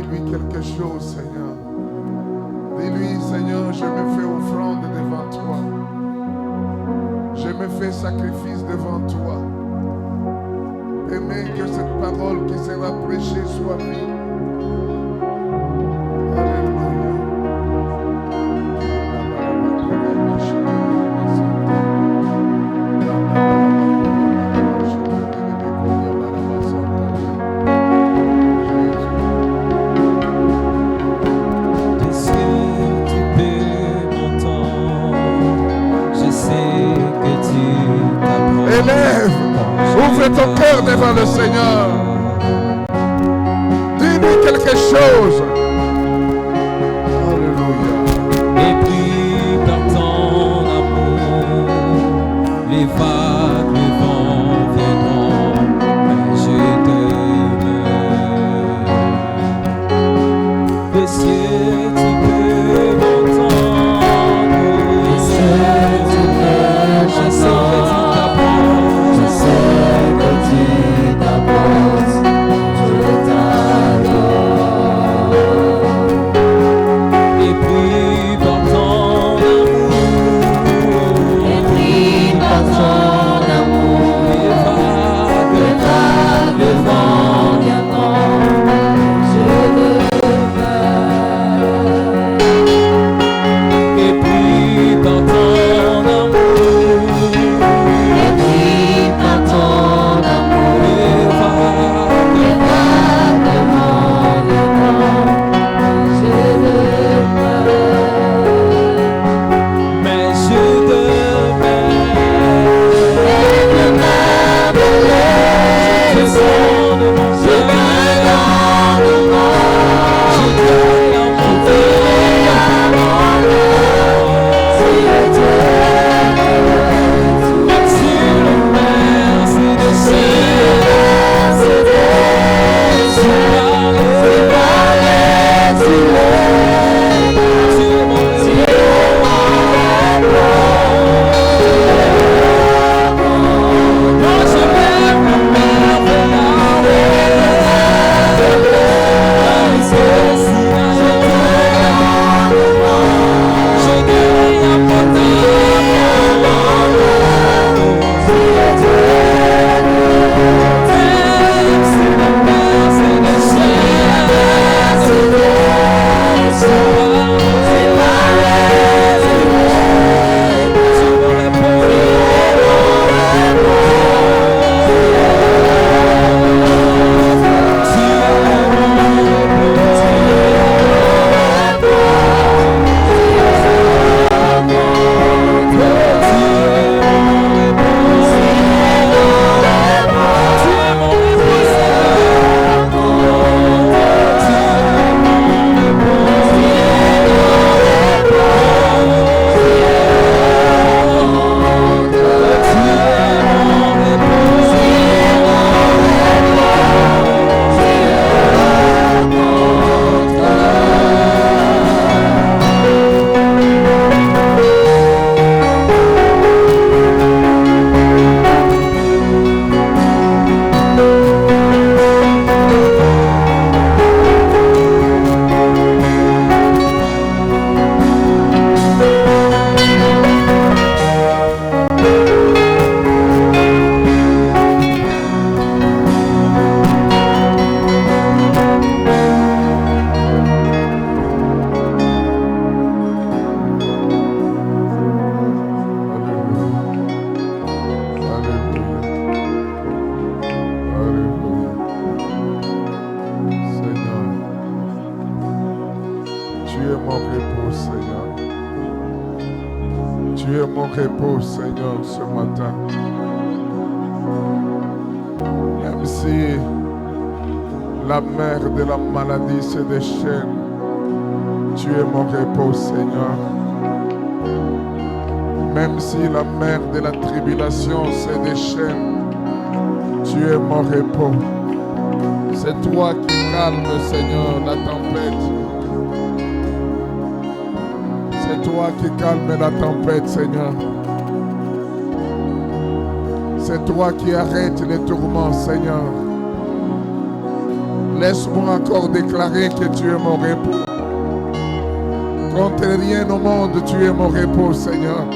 Dis-lui quelque chose, Seigneur. Dis-lui, Seigneur, je me fais offrande devant toi. Je me fais sacrifice devant toi. Permets que cette parole qui sera prêchée soit vie. Ouvre ton cœur devant le Seigneur. Dis-lui quelque chose. Alléluia. Et puis par ton amour, les vagues, le vent viendront, mais je t'aime. Et si tu peux m'entendre, et si tu peux, je sais que tu t'apportes, je t'adore. Et puis par ton amour, les vagues, le vent viendront, je demeure. Et puis par ton repos, Seigneur, ce matin. Même si la mer de la maladie se déchaîne, tu es mon repos, Seigneur. Même si la mer de la tribulation se déchaîne, tu es mon repos. C'est toi qui calmes, Seigneur, la tempête. C'est toi qui calmes la tempête, Seigneur. C'est toi qui arrêtes les tourments, Seigneur. Laisse-moi encore déclarer que tu es mon repos. Contre rien au monde, tu es mon repos, Seigneur.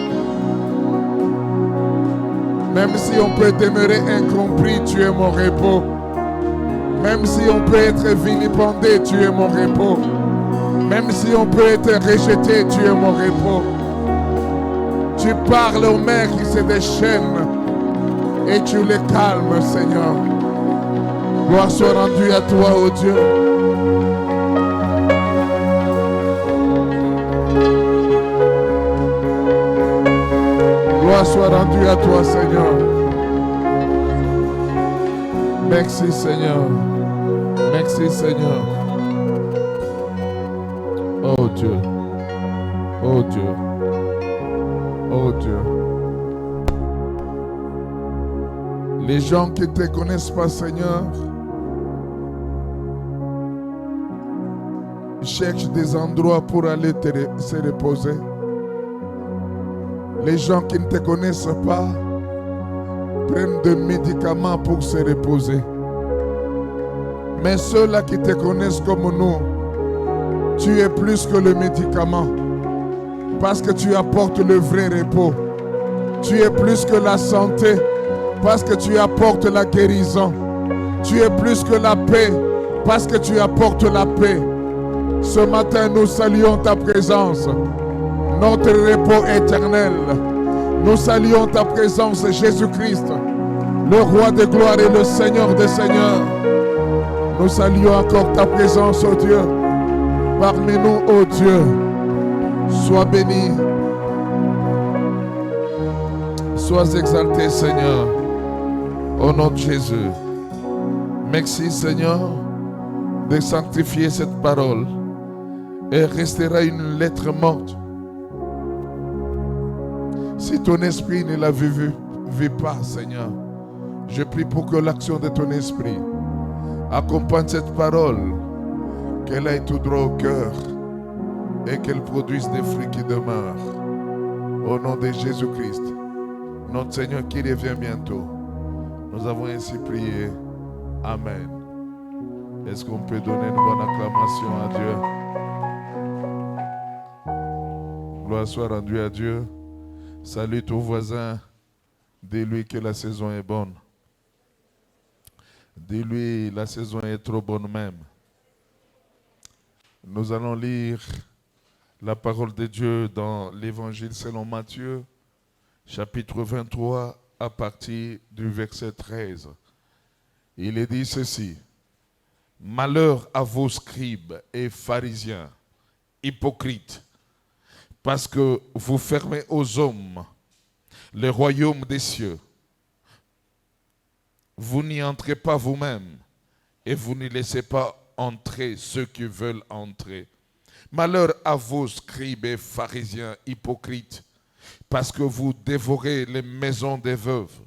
Même si on peut demeurer incompris, tu es mon repos. Même si on peut être vilipendé, tu es mon repos. Même si on peut être rejeté, tu es mon repos. Tu parles aux mers qui se déchaînent et tu les calmes, Seigneur. Gloire soit rendue à toi, ô Dieu. Gloire soit rendue à toi, Seigneur. Merci, Seigneur. Merci, Seigneur. Oh Dieu. Oh Dieu. Oh Dieu. Les gens qui ne te connaissent pas, Seigneur, cherchent des endroits pour aller se reposer. Les gens qui ne te connaissent pas prennent des médicaments pour se reposer. Mais ceux-là qui te connaissent comme nous, tu es plus que le médicament. Parce que tu apportes le vrai repos. Tu es plus que la santé. Parce que tu apportes la guérison. Tu es plus que la paix. Parce que tu apportes la paix. Ce matin, nous saluons ta présence. Notre repos éternel. Nous saluons ta présence, Jésus-Christ, le roi de gloire et le Seigneur des seigneurs. Nous saluons encore ta présence, ô Dieu, parmi nous, ô Dieu. Sois béni. Sois exalté, Seigneur, au nom de Jésus. Merci, Seigneur, de sanctifier cette parole. Elle restera une lettre morte. Si ton esprit ne la vit pas, Seigneur, je prie pour que l'action de ton esprit accompagne cette parole, qu'elle aille tout droit au cœur et qu'elle produise des fruits qui demeurent. Au nom de Jésus-Christ, notre Seigneur qui revient bientôt, nous avons ainsi prié. Amen. Est-ce qu'on peut donner une bonne acclamation à Dieu? Gloire soit rendue à Dieu. Salue ton voisin, dis-lui que la saison est bonne. Dis-lui la saison est trop bonne même. Nous allons lire la parole de Dieu dans l'évangile selon Matthieu, chapitre 23, à partir du verset 13. Il est dit ceci: Malheur à vos scribes et pharisiens, hypocrites, parce que vous fermez aux hommes le royaume des cieux. Vous n'y entrez pas vous-même et vous n'y laissez pas entrer ceux qui veulent entrer. Malheur à vos scribes et pharisiens hypocrites, parce que vous dévorez les maisons des veuves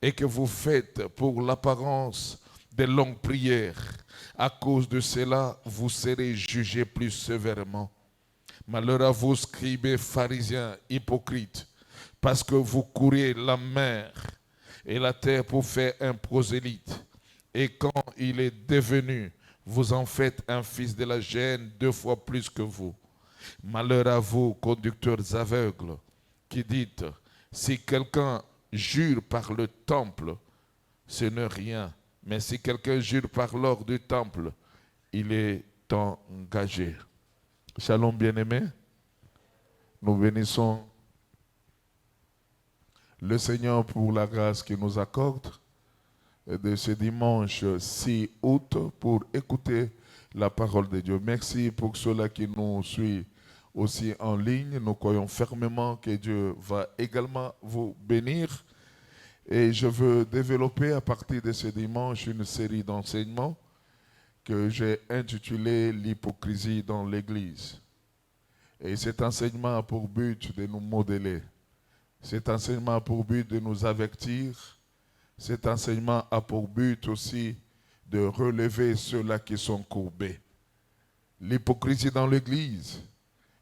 et que vous faites pour l'apparence de longues prières. À cause de cela, vous serez jugés plus sévèrement. Malheur à vous, scribes et pharisiens hypocrites, parce que vous courez la mer et la terre pour faire un prosélyte. Et quand il est devenu, vous en faites un fils de la gêne 2 fois plus que vous. Malheur à vous, conducteurs aveugles, qui dites, si quelqu'un jure par le temple, ce n'est rien. Mais si quelqu'un jure par l'or du temple, il est engagé. Shalom bien-aimés, nous bénissons le Seigneur pour la grâce qu'il nous accorde de ce dimanche 6 août pour écouter la parole de Dieu. Merci pour ceux-là qui nous suivent aussi en ligne. Nous croyons fermement que Dieu va également vous bénir. Et je veux développer à partir de ce dimanche une série d'enseignements que j'ai intitulé « L'hypocrisie dans l'Église ». Et cet enseignement a pour but de nous modeler. Cet enseignement a pour but de nous avertir. Cet enseignement a pour but aussi de relever ceux-là qui sont courbés. L'hypocrisie dans l'Église.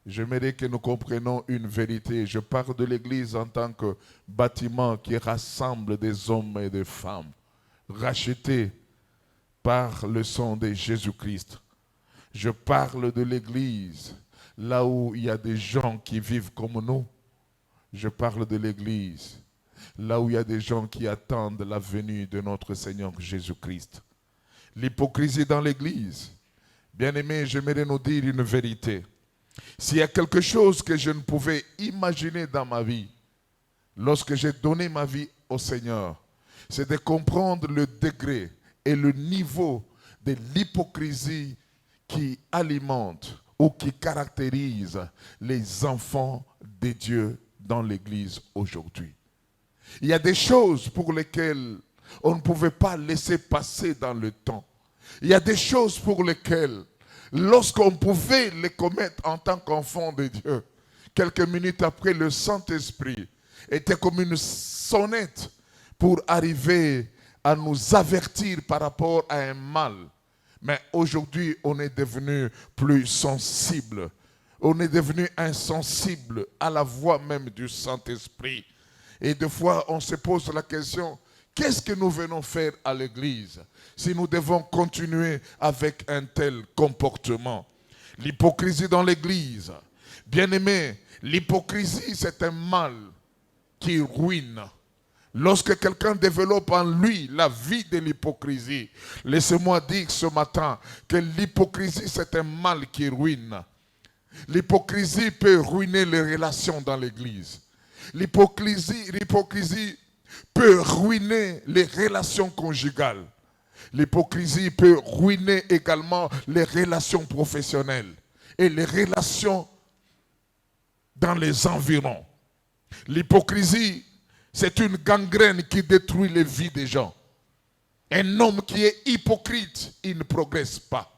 J'aimerais que nous comprenions une vérité. Je parle de l'Église en tant que bâtiment qui rassemble des hommes et des femmes, rachetés par le sang de Jésus-Christ. Je parle de l'Église, là où il y a des gens qui vivent comme nous. Je parle de l'Église, là où il y a des gens qui attendent la venue de notre Seigneur Jésus-Christ. L'hypocrisie dans l'Église. Bien-aimés, j'aimerais nous dire une vérité. S'il y a quelque chose que je ne pouvais imaginer dans ma vie, lorsque j'ai donné ma vie au Seigneur, c'est de comprendre le degré et le niveau de l'hypocrisie qui alimente ou qui caractérise les enfants de Dieu dans l'Église aujourd'hui. Il y a des choses pour lesquelles on ne pouvait pas laisser passer dans le temps. Il y a des choses pour lesquelles, lorsqu'on pouvait les commettre en tant qu'enfant de Dieu, quelques minutes après, le Saint-Esprit était comme une sonnette pour arriver à nous avertir par rapport à un mal. Mais aujourd'hui, on est devenu plus sensible. On est devenu insensible à la voix même du Saint-Esprit. Et des fois, on se pose la question, qu'est-ce que nous venons faire à l'église si nous devons continuer avec un tel comportement? L'hypocrisie dans l'église. Bien-aimés, l'hypocrisie, c'est un mal qui ruine. Lorsque quelqu'un développe en lui la vie de l'hypocrisie, laissez-moi dire ce matin que l'hypocrisie, c'est un mal qui ruine. L'hypocrisie peut ruiner les relations dans l'église. L'hypocrisie peut ruiner les relations conjugales. L'hypocrisie peut ruiner également les relations professionnelles et les relations dans les environs. L'hypocrisie, c'est une gangrène qui détruit les vies des gens. Un homme qui est hypocrite, il ne progresse pas.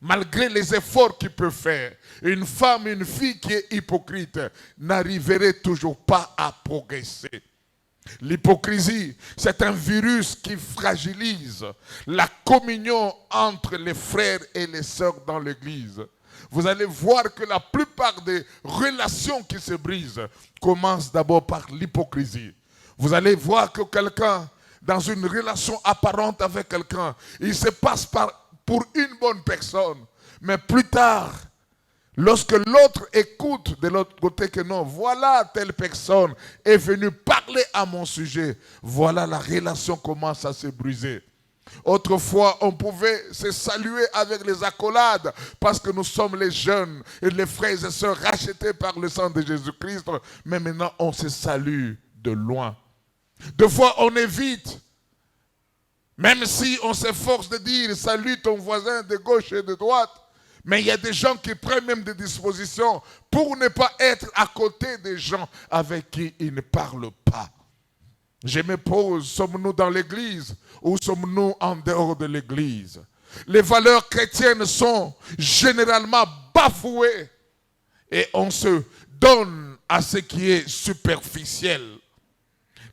Malgré les efforts qu'il peut faire, une femme, une fille qui est hypocrite n'arriverait toujours pas à progresser. L'hypocrisie, c'est un virus qui fragilise la communion entre les frères et les sœurs dans l'église. Vous allez voir que la plupart des relations qui se brisent commencent d'abord par l'hypocrisie. Vous allez voir que quelqu'un, dans une relation apparente avec quelqu'un, il se passe pour une bonne personne. Mais plus tard, lorsque l'autre écoute de l'autre côté que non, voilà telle personne est venue parler à mon sujet, voilà la relation commence à se briser. Autrefois, on pouvait se saluer avec les accolades parce que nous sommes les jeunes et les frères et sœurs rachetés par le sang de Jésus-Christ. Mais maintenant, on se salue de loin. Deux fois, on évite. Même si on s'efforce de dire « Salue ton voisin de gauche et de droite », mais il y a des gens qui prennent même des dispositions pour ne pas être à côté des gens avec qui ils ne parlent pas. Je me pose, sommes-nous dans l'église ou sommes-nous en dehors de l'église? Les valeurs chrétiennes sont généralement bafouées et on se donne à ce qui est superficiel.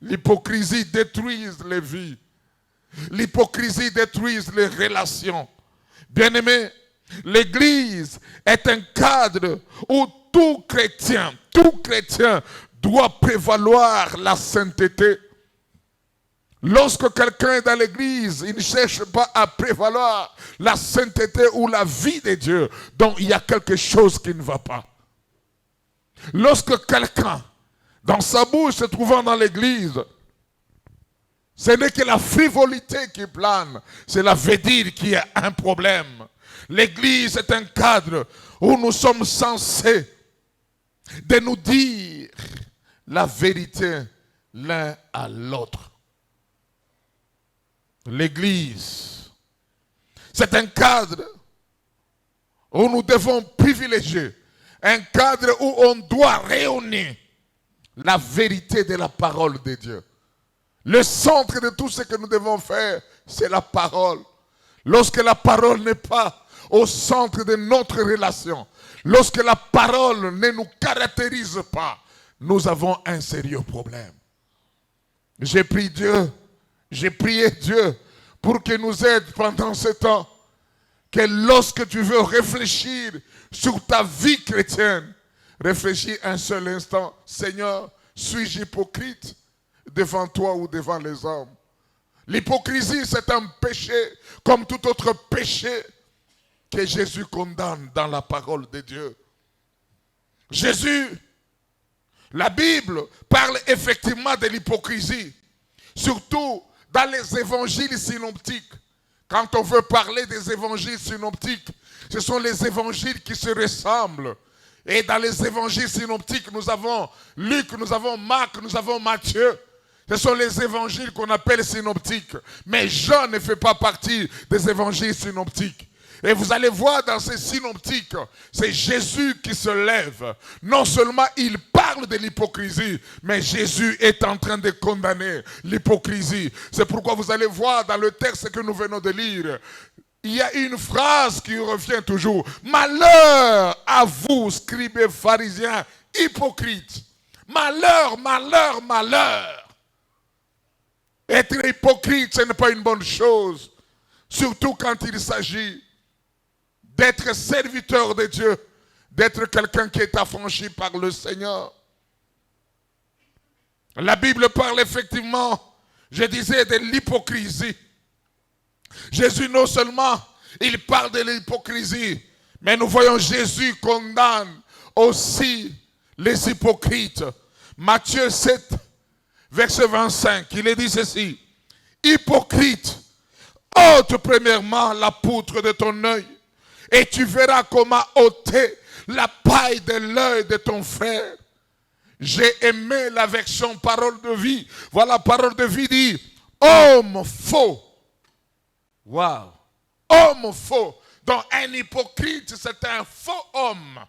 L'hypocrisie détruit les vies. L'hypocrisie détruit les relations. Bien-aimés, l'église est un cadre où tout chrétien doit prévaloir la sainteté. Lorsque quelqu'un est dans l'église, il ne cherche pas à prévaloir la sainteté ou la vie de Dieu, donc il y a quelque chose qui ne va pas. Lorsque quelqu'un, dans sa bouche se trouvant dans l'église, ce n'est que la frivolité qui plane, cela veut dire qu'il y a un problème. L'église est un cadre où nous sommes censés de nous dire la vérité l'un à l'autre. L'église, c'est un cadre où nous devons privilégier, un cadre où on doit réunir la vérité de la parole de Dieu. Le centre de tout ce que nous devons faire, c'est la parole. Lorsque la parole n'est pas au centre de notre relation, lorsque la parole ne nous caractérise pas, nous avons un sérieux problème. J'ai prié Dieu pour qu'il nous aide pendant ce temps, que lorsque tu veux réfléchir sur ta vie chrétienne, réfléchis un seul instant. Seigneur, suis-je hypocrite devant toi ou devant les hommes? L'hypocrisie, c'est un péché comme tout autre péché que Jésus condamne dans la parole de Dieu. Jésus, la Bible parle effectivement de l'hypocrisie, surtout dans les évangiles synoptiques. Quand on veut parler des évangiles synoptiques, ce sont les évangiles qui se ressemblent. Et dans les évangiles synoptiques, nous avons Luc, nous avons Marc, nous avons Matthieu. Ce sont les évangiles qu'on appelle synoptiques. Mais Jean ne fait pas partie des évangiles synoptiques. Et vous allez voir dans ces synoptiques, c'est Jésus qui se lève. Non seulement il parle de l'hypocrisie, mais Jésus est en train de condamner l'hypocrisie. C'est pourquoi vous allez voir dans le texte que nous venons de lire, il y a une phrase qui revient toujours. Malheur à vous, scribes et pharisiens hypocrites. Malheur, malheur, malheur. Être hypocrite, ce n'est pas une bonne chose. Surtout quand il s'agit d'être serviteur de Dieu, d'être quelqu'un qui est affranchi par le Seigneur. La Bible parle effectivement, je disais, de l'hypocrisie. Jésus, non seulement, il parle de l'hypocrisie, mais nous voyons Jésus condamne aussi les hypocrites. Matthieu 7, verset 25, il est dit ceci. Hypocrite, ôte premièrement la poutre de ton œil, et tu verras comment ôter la paille de l'œil de ton frère. J'ai aimé la version parole de vie. Voilà, parole de vie dit, homme faux. Waouh. Homme faux. Donc un hypocrite, c'est un faux homme.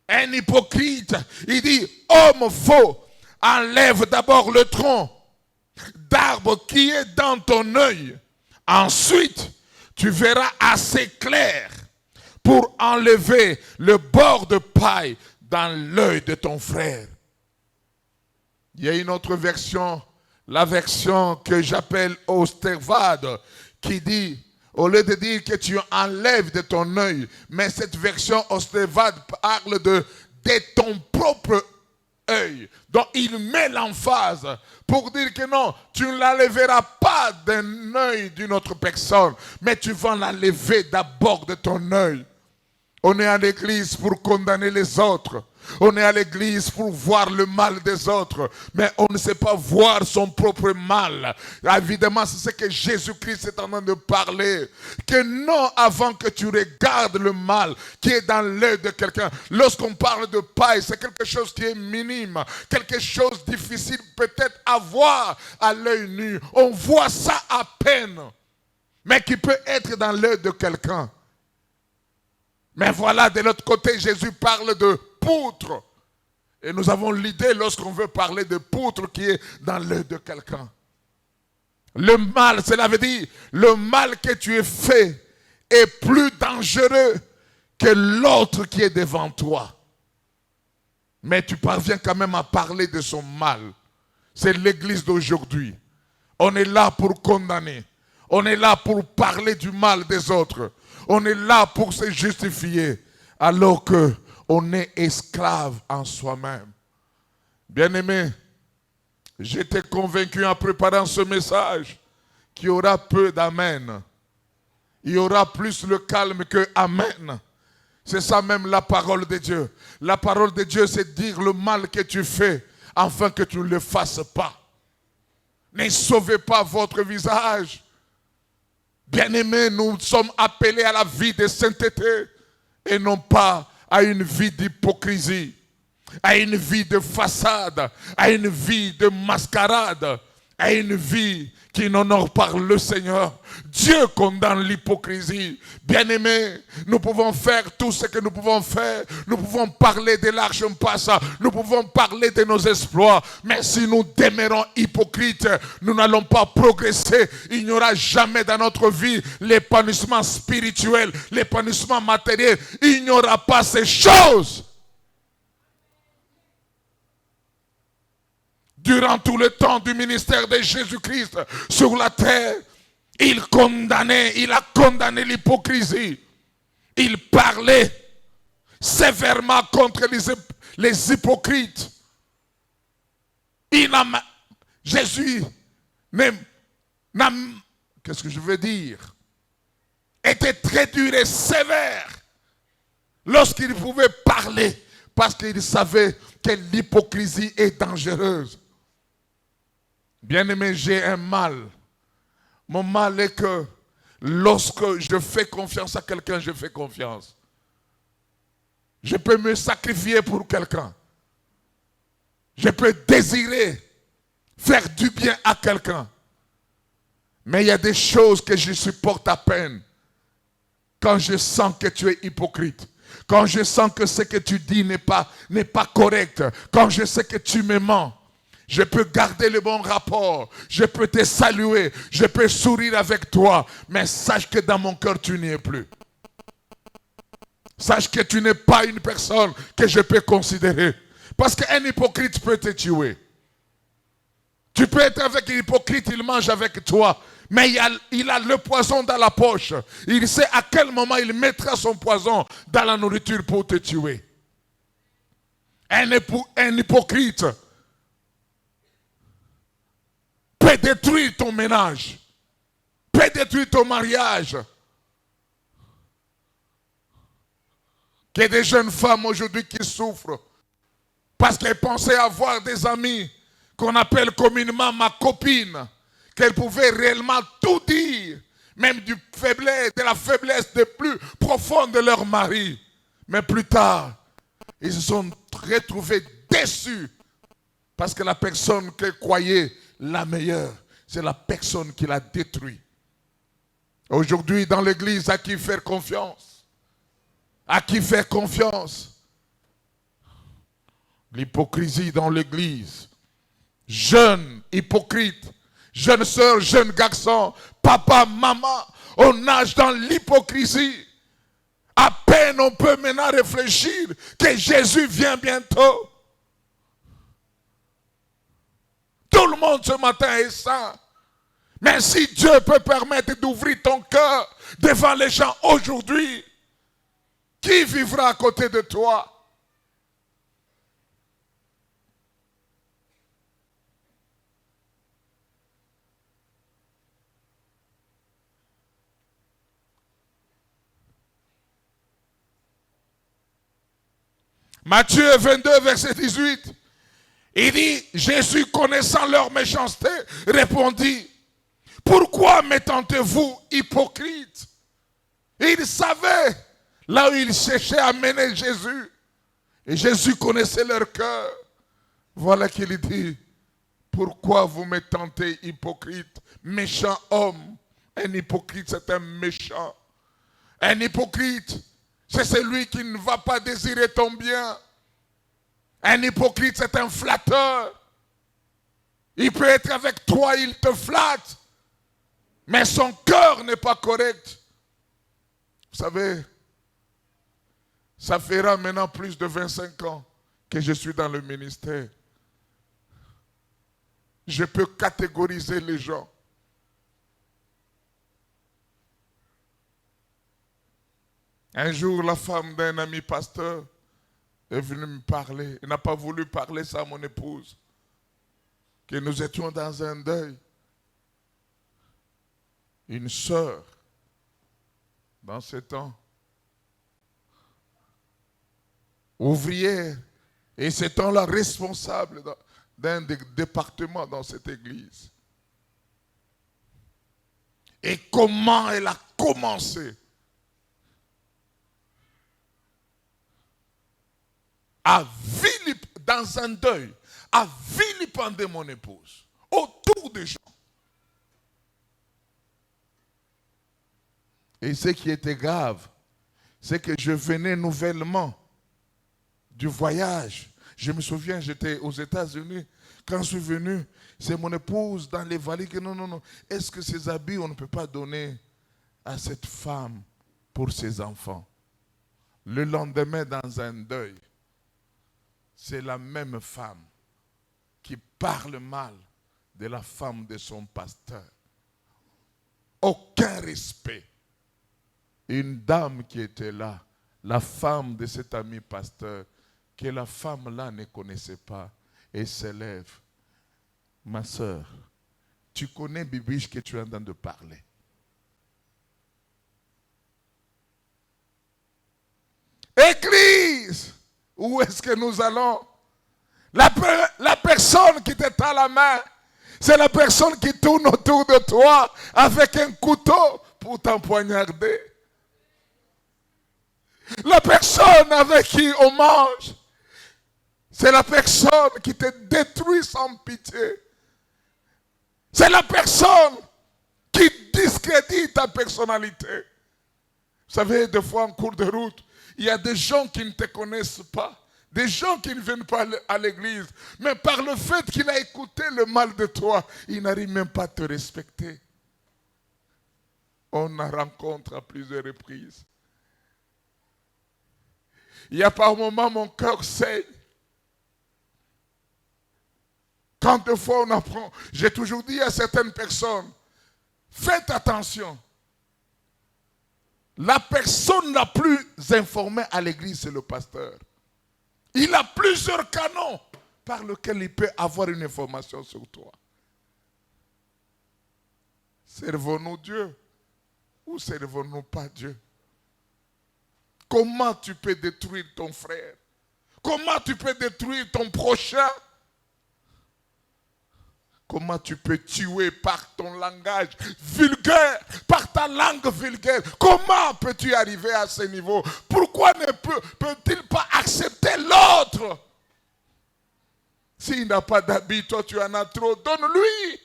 Un hypocrite, il dit, homme faux, enlève d'abord le tronc d'arbre qui est dans ton œil. Ensuite, tu verras assez clair pour enlever le bord de paille dans l'œil de ton frère. Il y a une autre version, la version que j'appelle Ostervade, qui dit, au lieu de dire que tu enlèves de ton œil, mais cette version Ostervade parle de ton propre œil. Donc il met l'emphase pour dire que non, tu ne l'enlèveras pas d'un œil d'une autre personne, mais tu vas l'enlever d'abord de ton œil. On est à l'église pour condamner les autres. On est à l'église pour voir le mal des autres, mais on ne sait pas voir son propre mal. Évidemment, c'est ce que Jésus-Christ est en train de parler. Que non, avant que tu regardes le mal qui est dans l'œil de quelqu'un. Lorsqu'on parle de paille, c'est quelque chose qui est minime, quelque chose de difficile peut-être à voir à l'œil nu. On voit ça à peine, mais qui peut être dans l'œil de quelqu'un. Mais voilà, de l'autre côté, Jésus parle de poutre. Et nous avons l'idée, lorsqu'on veut parler de poutre, qui est dans l'œil de quelqu'un. Le mal, cela veut dire, le mal que tu as fait est plus dangereux que l'autre qui est devant toi. Mais tu parviens quand même à parler de son mal. C'est l'église d'aujourd'hui. On est là pour condamner. On est là pour parler du mal des autres. On est là pour se justifier, alors qu'on est esclave en soi-même. Bien-aimé, j'étais convaincu en préparant ce message qu'il y aura peu d'amen. Il y aura plus le calme que amen. C'est ça même la parole de Dieu. La parole de Dieu, c'est dire le mal que tu fais, afin que tu ne le fasses pas. Ne sauvez pas votre visage. Bien-aimés, nous sommes appelés à la vie de sainteté et non pas à une vie d'hypocrisie, à une vie de façade, à une vie de mascarade, à une vie qui n'honore pas le Seigneur. Dieu condamne l'hypocrisie. Bien-aimés, nous pouvons faire tout ce que nous pouvons faire. Nous pouvons parler de l'arche passe. Nous pouvons parler de nos exploits. Mais si nous demeurons hypocrites, nous n'allons pas progresser. Il n'y aura jamais dans notre vie l'épanouissement spirituel, l'épanouissement matériel. Il n'y aura pas ces choses. Durant tout le temps du ministère de Jésus-Christ sur la terre, il a condamné l'hypocrisie. Il parlait sévèrement contre les hypocrites. Jésus qu'est-ce que je veux dire, était très dur et sévère lorsqu'il pouvait parler, parce qu'il savait que l'hypocrisie est dangereuse. Bien-aimé, j'ai un mal. Mon mal est que lorsque je fais confiance à quelqu'un, je fais confiance. Je peux me sacrifier pour quelqu'un. Je peux désirer faire du bien à quelqu'un. Mais il y a des choses que je supporte à peine. Quand je sens que tu es hypocrite. Quand je sens que ce que tu dis n'est pas correct. Quand je sais que tu me mens. Je peux garder le bon rapport. Je peux te saluer. Je peux sourire avec toi. Mais sache que dans mon cœur, tu n'y es plus. Sache que tu n'es pas une personne que je peux considérer. Parce qu'un hypocrite peut te tuer. Tu peux être avec un hypocrite, il mange avec toi. Mais il a le poison dans la poche. Il sait à quel moment il mettra son poison dans la nourriture pour te tuer. Un hypocrite peut détruire ton ménage, peut détruire ton mariage. Il y a des jeunes femmes aujourd'hui qui souffrent parce qu'elles pensaient avoir des amis qu'on appelle communément ma copine, qu'elles pouvaient réellement tout dire, même de la faiblesse des plus profonde de leur mari. Mais plus tard, ils se sont retrouvés déçus parce que la personne qu'elles croyaient la meilleure, c'est la personne qui l'a détruit. Aujourd'hui, dans l'église, à qui faire confiance? À qui faire confiance? L'hypocrisie dans l'église. Jeunes hypocrites, jeunes sœurs, jeunes garçons, papa, maman, on nage dans l'hypocrisie. À peine on peut maintenant réfléchir que Jésus vient bientôt. Tout le monde ce matin est saint. Mais si Dieu peut permettre d'ouvrir ton cœur devant les gens aujourd'hui, qui vivra à côté de toi? Matthieu 22, verset 18. Il dit, Jésus, connaissant leur méchanceté, répondit, pourquoi me tentez-vous hypocrite? Il savait là où il cherchait à mener Jésus. Et Jésus connaissait leur cœur. Voilà qu'il dit, pourquoi vous me tentez hypocrite? Méchant homme. Un hypocrite, c'est un méchant. Un hypocrite, c'est celui qui ne va pas désirer ton bien. Un hypocrite, c'est un flatteur. Il peut être avec toi, il te flatte. Mais son cœur n'est pas correct. Vous savez, ça fera maintenant plus de 25 ans que je suis dans le ministère. Je peux catégoriser les gens. Un jour, la femme d'un ami pasteur est venue me parler. Elle n'a pas voulu parler ça à mon épouse. Que nous étions dans un deuil. Une sœur, dans ce temps, ouvrière, et ce temps-là responsable d'un département dans cette église. Et comment elle a commencé à dans un deuil, à vilipender mon épouse, autour des gens. Et ce qui était grave, c'est que je venais nouvellement du voyage. Je me souviens, j'étais aux États-Unis. Quand je suis venu, c'est mon épouse dans les vallées qui dit non. Est-ce que ces habits, on ne peut pas donner à cette femme pour ses enfants? Le lendemain, dans un deuil, c'est la même femme qui parle mal de la femme de son pasteur. Aucun respect. Une dame qui était là, la femme de cet ami pasteur, que la femme là ne connaissait pas, et s'élève. Ma soeur, Tu connais Bibiche que tu es en train de parler. Église, où est-ce que nous allons? La personne qui te tend la main, c'est la personne qui tourne autour de toi avec un couteau pour t'empoignarder. La personne avec qui on mange, c'est la personne qui te détruit sans pitié. C'est la personne qui discrédite ta personnalité. Vous savez, des fois en cours de route, il y a des gens qui ne te connaissent pas, des gens qui ne viennent pas à l'église, mais par le fait qu'il a écouté le mal de toi, il n'arrive même pas à te respecter. On en rencontre à plusieurs reprises. Il y a par moments mon cœur saigne. Quand des fois on apprend, j'ai toujours dit à certaines personnes, faites attention. La personne la plus informée à l'église, c'est le pasteur. Il a plusieurs canaux par lesquels il peut avoir une information sur toi. Servons-nous Dieu ou servons-nous pas Dieu? Comment tu peux détruire ton frère? Comment tu peux détruire ton prochain? Comment tu peux tuer par ton langage vulgaire, par ta langue vulgaire? Comment peux-tu arriver à ce niveau? Pourquoi ne peut-il pas accepter l'autre? S'il n'a pas d'habit, toi tu en as trop, donne-lui.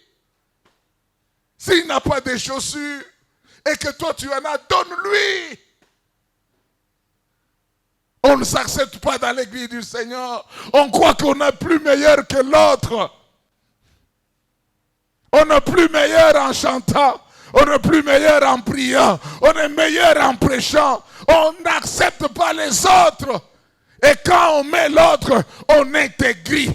S'il n'a pas de chaussures et que toi tu en as, donne-lui. On ne s'accepte pas dans l'église du Seigneur. On croit qu'on est plus meilleur que l'autre. On est plus meilleur en chantant. On est plus meilleur en priant. On est meilleur en prêchant. On n'accepte pas les autres. Et quand on met l'autre, on est aigri.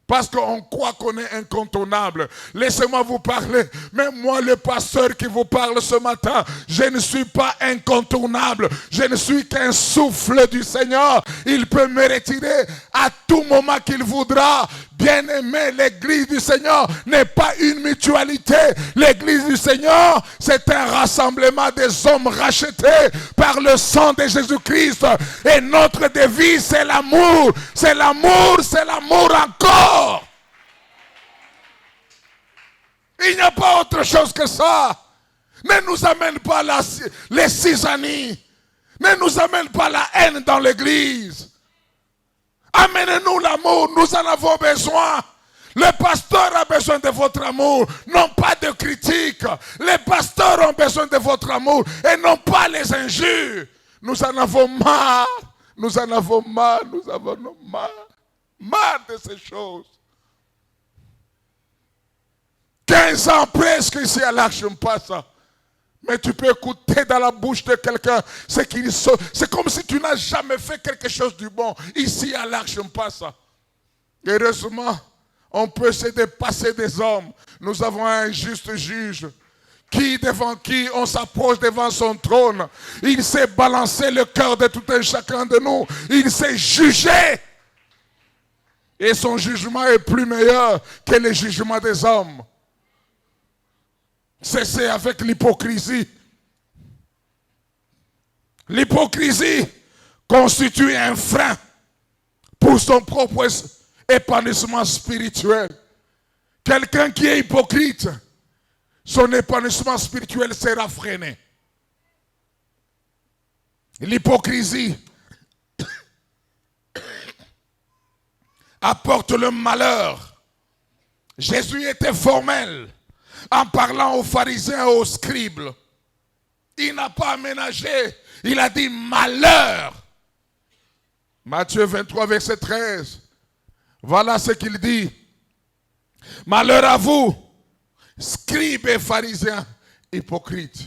Parce qu'on croit qu'on est incontournable. Laissez-moi vous parler. Même moi, le pasteur qui vous parle ce matin, je ne suis pas incontournable. Je ne suis qu'un souffle du Seigneur. Il peut me retirer à tout moment qu'il voudra. Bien-aimé, l'église du Seigneur n'est pas une mutualité. L'église du Seigneur, c'est un rassemblement des hommes rachetés par le sang de Jésus-Christ. Et notre devise, c'est l'amour. C'est l'amour, c'est l'amour encore. Il n'y a pas autre chose que ça. Ne nous amène pas les cisanies. Ne nous amène pas la haine dans l'église. Amenez-nous l'amour, nous en avons besoin. Le pasteur a besoin de votre amour, non pas de critiques. Les pasteurs ont besoin de votre amour et non pas les injures. Nous en avons marre, nous en avons marre, nous avons marre. Marre de ces choses. 15 ans presque ici à l'Arche passe. Mais tu peux écouter dans la bouche de quelqu'un, c'est comme si tu n'as jamais fait quelque chose du bon. Ici à l'Arche passe. Heureusement, on peut se dépasser des hommes. Nous avons un juste juge devant qui on s'approche devant son trône. Il sait balancer le cœur de tout un chacun de nous. Il sait juger. Et son jugement est plus meilleur que le jugement des hommes. Cessez avec l'hypocrisie. L'hypocrisie constitue un frein pour son propre épanouissement spirituel. Quelqu'un qui est hypocrite, son épanouissement spirituel sera freiné. L'hypocrisie apporte le malheur. Jésus était formel en parlant aux pharisiens et aux scribes. Il n'a pas aménagé, il a dit malheur. Matthieu 23, verset 13. Voilà ce qu'il dit. Malheur à vous, scribes et pharisiens hypocrites.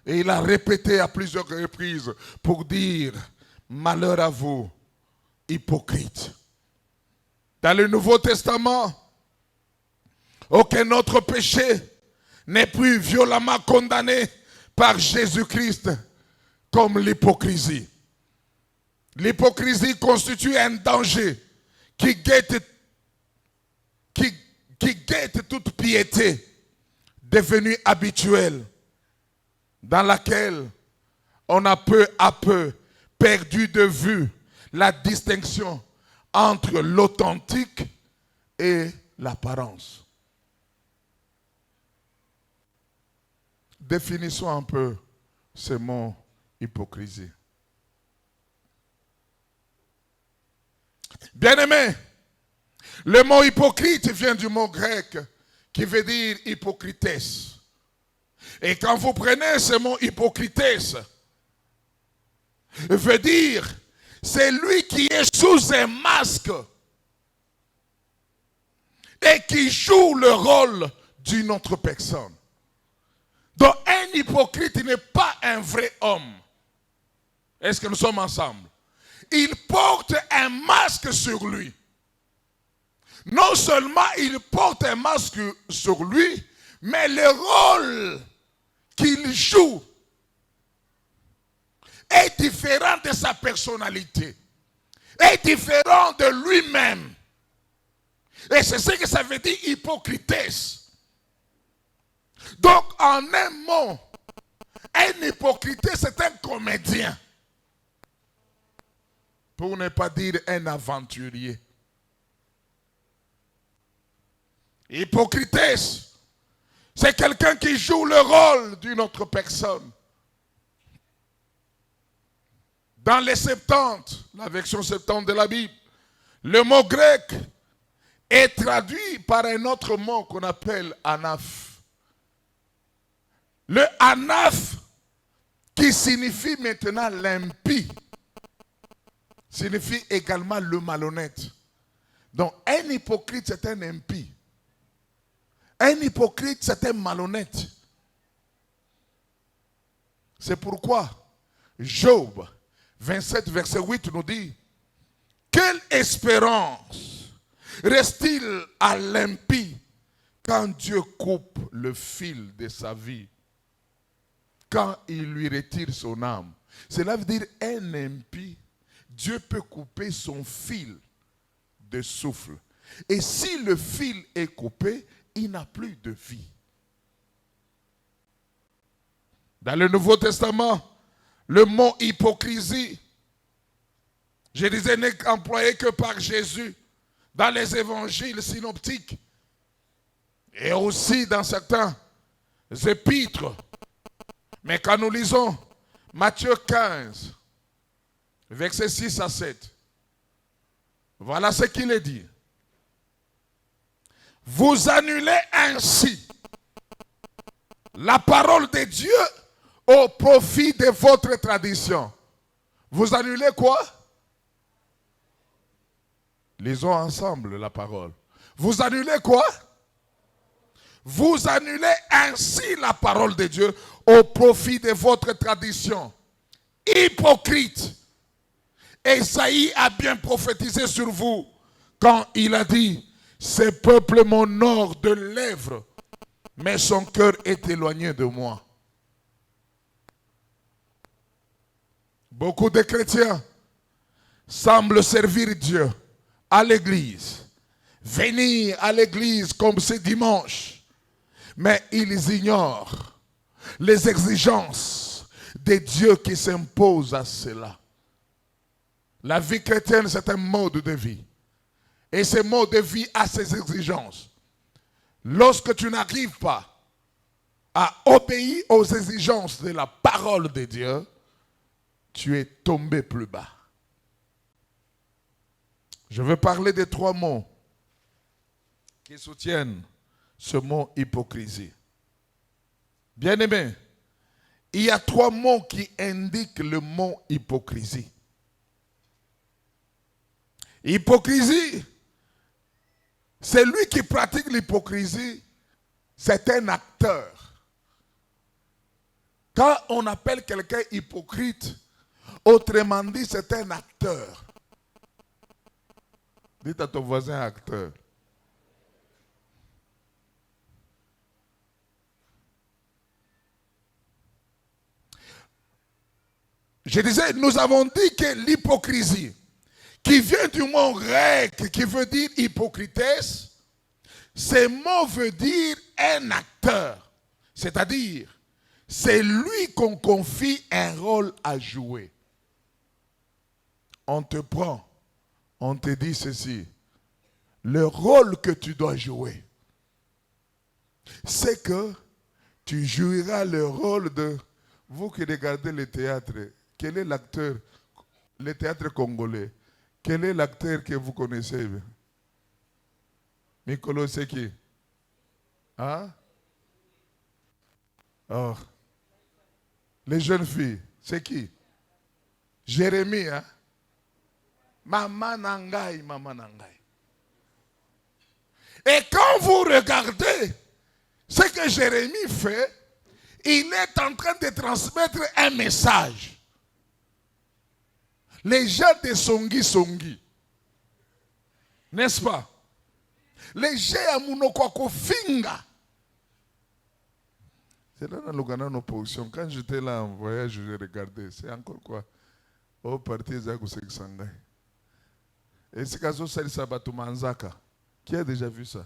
Et il a répété à plusieurs reprises pour dire malheur à vous, hypocrites. Dans le Nouveau Testament, aucun autre péché n'est plus violemment condamné par Jésus-Christ comme l'hypocrisie. L'hypocrisie constitue un danger qui qui guette toute piété devenue habituelle, dans laquelle on a peu à peu perdu de vue la distinction entre l'authentique et l'apparence. Définissons un peu ce mot hypocrisie. Bien-aimés, le mot hypocrite vient du mot grec qui veut dire hypocrites. Et quand vous prenez ce mot hypocrites, veut dire c'est lui qui est sous un masque et qui joue le rôle d'une autre personne. Donc un hypocrite n'est pas un vrai homme. Est-ce que nous sommes ensemble? Il porte un masque sur lui. Non seulement il porte un masque sur lui, mais le rôle qu'il joue est différent de sa personnalité, est différent de lui-même. Et c'est ce que ça veut dire hypocrites. Donc en un mot, un hypocrite c'est un comédien. Pour ne pas dire un aventurier. Hypocrites, c'est quelqu'un qui joue le rôle d'une autre personne. Dans les 70, la version 70 de la Bible, le mot grec est traduit par un autre mot qu'on appelle anaph. Le anaph, qui signifie maintenant l'impie, signifie également le malhonnête. Donc un hypocrite c'est un impie. Un hypocrite c'est un malhonnête. C'est pourquoi Job 27 verset 8 nous dit: quelle espérance reste-t-il à l'impie quand Dieu coupe le fil de sa vie, quand il lui retire son âme? Cela veut dire un impie, Dieu peut couper son fil de souffle. Et si le fil est coupé, il n'a plus de vie. Dans le Nouveau Testament, le mot hypocrisie, je disais, n'est employé que par Jésus dans les évangiles synoptiques et aussi dans certains épîtres. Mais quand nous lisons Matthieu 15, versets 6 à 7, voilà ce qu'il est dit. Vous annulez ainsi la parole de Dieu au profit de votre tradition. Vous annulez quoi? Lisons ensemble la parole. Vous annulez quoi? Vous annulez ainsi la parole de Dieu au profit de votre tradition. Hypocrite. Ésaïe a bien prophétisé sur vous quand il a dit: ce peuple m'honore de lèvres, mais son cœur est éloigné de moi. Beaucoup de chrétiens semblent servir Dieu à l'église, venir à l'église comme c'est dimanche, mais ils ignorent les exigences de Dieu qui s'imposent à cela. La vie chrétienne, c'est un mode de vie. Et ce mode de vie a ses exigences. Lorsque tu n'arrives pas à obéir aux exigences de la parole de Dieu, tu es tombé plus bas. Je veux parler de 3 mots qui soutiennent ce mot hypocrisie. Bien-aimés, il y a 3 mots qui indiquent le mot hypocrisie. Hypocrisie, celui qui pratique l'hypocrisie, c'est un acteur. Quand on appelle quelqu'un hypocrite, autrement dit, c'est un acteur. Dites à ton voisin acteur. Je disais, nous avons dit que l'hypocrisie, qui vient du mot grec, qui veut dire hypocrites, Ce mot veut dire un acteur. C'est-à-dire, c'est lui qu'on confie un rôle à jouer. On te prend, on te dit ceci. Le rôle que tu dois jouer, c'est que tu joueras le rôle de... Vous qui regardez le théâtre, quel est l'acteur, le théâtre congolais, quel est l'acteur que vous connaissez? Mikolo, c'est qui? Hein? Oh. Les jeunes filles, c'est qui? Jérémie, hein? Maman Nangai, Maman Nangai. Et quand vous regardez ce que Jérémie fait, il est en train de transmettre un message. Les gens de Songi, n'est-ce pas? Les gens à Mounokoko Finga. C'est là dans le Ghana en opposition. Quand j'étais là en voyage, je regardais. C'est encore quoi? Au parti Zagousek Sangay. Et c'est Kazo Sali Sabatou Manzaka. Qui a déjà vu ça?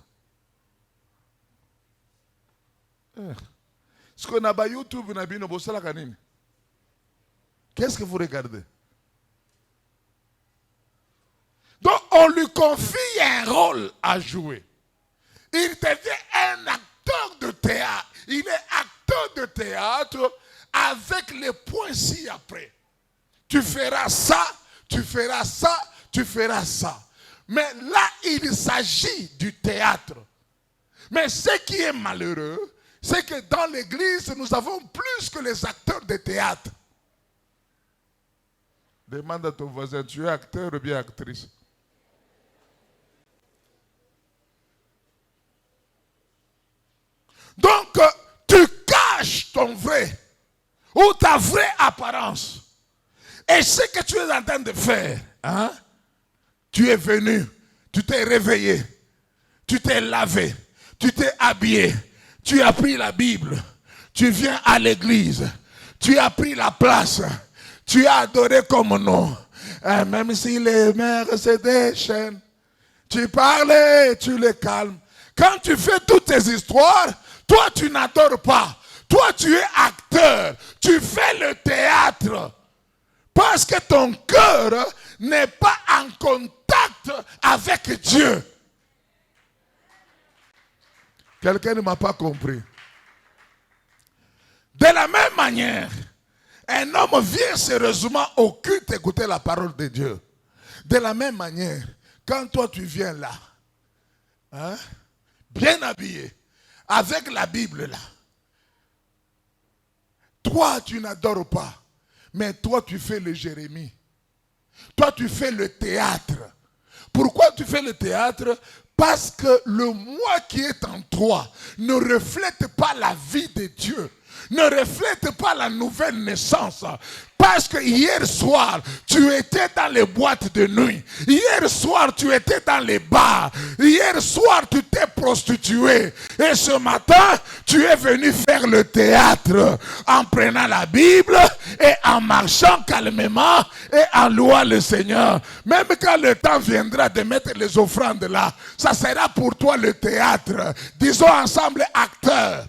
Ce qu'on a sur YouTube, qu'est-ce que vous regardez? Donc on lui confie un rôle à jouer. Il devient un acteur de théâtre. Il est acteur de théâtre avec les points ci-après. Tu feras ça, tu feras ça, tu feras ça. Mais là, il s'agit du théâtre. Mais ce qui est malheureux, c'est que dans l'église, nous avons plus que les acteurs de théâtre. Demande à ton voisin, tu es acteur ou bien actrice? Donc, tu caches ton vrai ou ta vraie apparence. Et ce que tu es en train de faire, hein? Tu es venu, tu t'es réveillé, tu t'es lavé, tu t'es habillé, tu as pris la Bible, tu viens à l'église, tu as pris la place, tu as adoré comme nom. Et même si les mères se déchaînent, tu parles et tu les calmes. Quand tu fais toutes tes histoires, toi tu n'adores pas. Toi tu es acteur, tu fais le théâtre. Parce que ton cœur n'est pas en contact avec Dieu. Quelqu'un ne m'a pas compris. De la même manière, un homme vient sérieusement au culte écouter la parole de Dieu. De la même manière, quand toi tu viens là, hein, bien habillé, avec la Bible là, toi tu n'adores pas, mais toi tu fais le Jérémie. Toi tu fais le théâtre. Pourquoi tu fais le théâtre? Parce que le moi qui est en toi ne reflète pas la vie de Dieu. Ne reflète pas la nouvelle naissance. Parce que hier soir, tu étais dans les boîtes de nuit. Hier soir, tu étais dans les bars. Hier soir, tu t'es prostitué. Et ce matin, tu es venu faire le théâtre en prenant la Bible et en marchant calmement et en louant le Seigneur. Même quand le temps viendra de mettre les offrandes là, ça sera pour toi le théâtre. Disons ensemble acteur.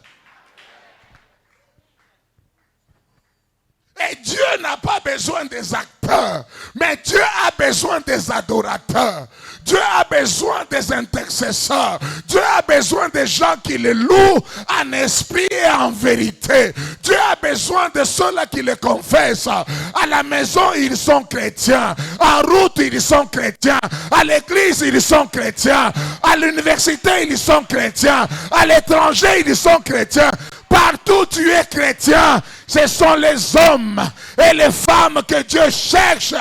Et Dieu n'a pas besoin des acteurs, mais Dieu a besoin des adorateurs. Dieu a besoin des intercesseurs. Dieu a besoin des gens qui le louent en esprit et en vérité. Dieu a besoin de ceux-là qui le confessent. À la maison, ils sont chrétiens. En route, ils sont chrétiens. À l'église, ils sont chrétiens. À l'université, ils sont chrétiens. À l'étranger, ils sont chrétiens. Partout tu es chrétien, ce sont les hommes et les femmes que Dieu cherche.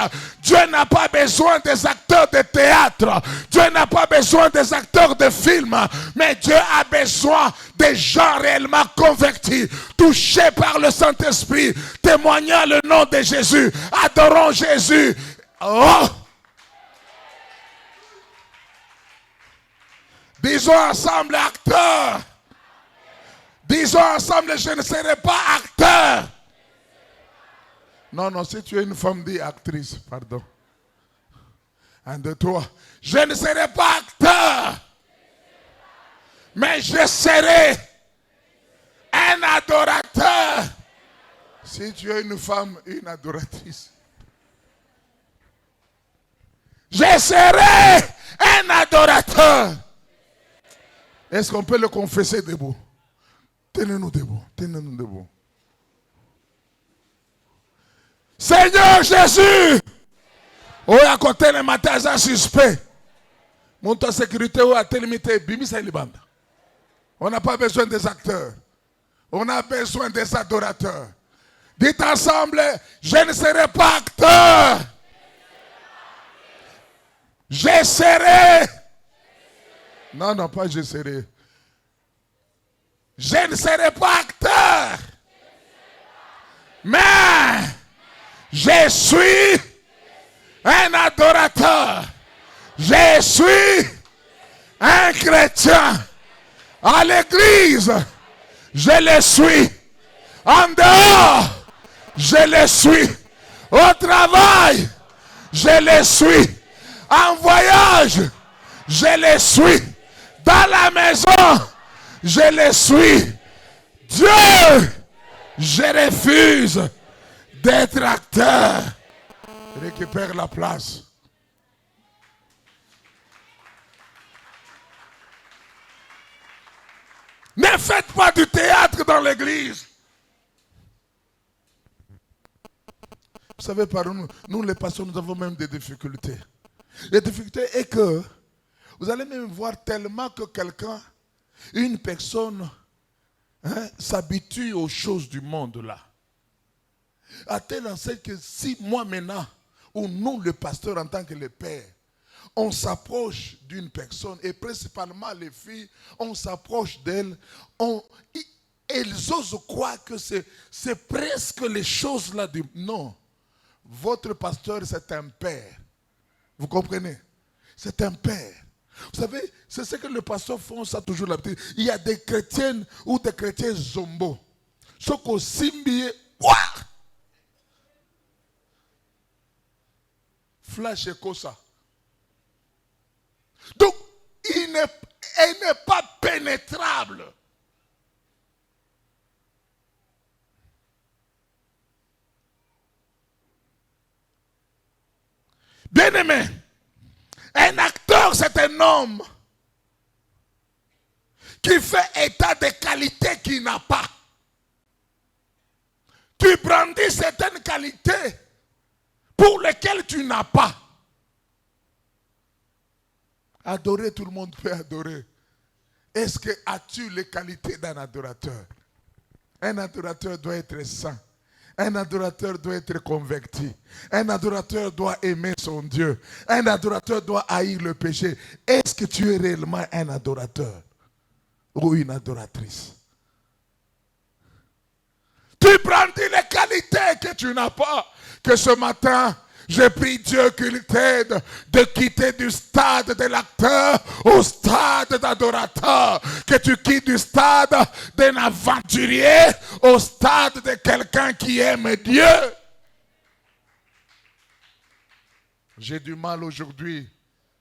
Dieu n'a pas besoin des acteurs de théâtre. Dieu n'a pas besoin des acteurs de films. Mais Dieu a besoin des gens réellement convertis, touchés par le Saint-Esprit, témoignant le nom de Jésus, adorant Jésus. Oh! Disons ensemble acteurs. Disons ensemble, je ne serai pas acteur. Non, non, si tu es une femme, dis actrice, pardon. 1, 2, 3. Je ne serai pas acteur. Mais je serai un adorateur. Si tu es une femme, une adoratrice. Je serai un adorateur. Est-ce qu'on peut le confesser debout? Tenez-nous debout. Tenez-nous debout. Seigneur Jésus. Oh, à côté les matins, c'est suspect. Monte en sécurité ou à télémité. Bimisa Libanda. On n'a pas besoin des acteurs. On a besoin des adorateurs. Dites ensemble, je ne serai pas acteur. Je serai. Non, non, pas je serai. Je ne serai pas acteur. Mais je suis un adorateur. Je suis un chrétien. À l'église, je le suis. En dehors, je le suis. Au travail, je le suis. En voyage, je le suis. Dans la maison, je le suis. Dieu, je refuse d'être acteur. Récupère la place. Ne faites pas du théâtre dans l'église. Vous savez, par nous les pasteurs, nous avons même des difficultés. La difficulté est que vous allez même voir tellement que quelqu'un, une personne, s'habitue aux choses du monde là. À tel enseigne que si moi maintenant, ou nous le pasteur en tant que le père, on s'approche d'une personne, et principalement les filles, on s'approche d'elles, elles osent croire que c'est presque les choses là du... Non, votre pasteur c'est un père. Vous comprenez? C'est un père. Vous savez, c'est ce que les pasteurs font, ça toujours l'habitude. Il y a des chrétiennes ou des chrétiens zombo. Ce qu'on simbié, flash et ça. Donc, elle n'est pas pénétrable. Bien-aimé, un acteur, c'est un homme qui fait état des qualités qu'il n'a pas. Tu brandis certaines qualités pour lesquelles tu n'as pas. Adorer, tout le monde peut adorer. Est-ce que as-tu les qualités d'un adorateur? Un adorateur doit être saint. Un adorateur doit être converti. Un adorateur doit aimer son Dieu. Un adorateur doit haïr le péché. Est-ce que tu es réellement un adorateur ou une adoratrice? Tu brandis les qualités que tu n'as pas. Que ce matin, je prie Dieu qu'il t'aide de quitter du stade de l'acteur au stade d'adorateur. Que tu quittes du stade d'un aventurier au stade de quelqu'un qui aime Dieu. J'ai du mal aujourd'hui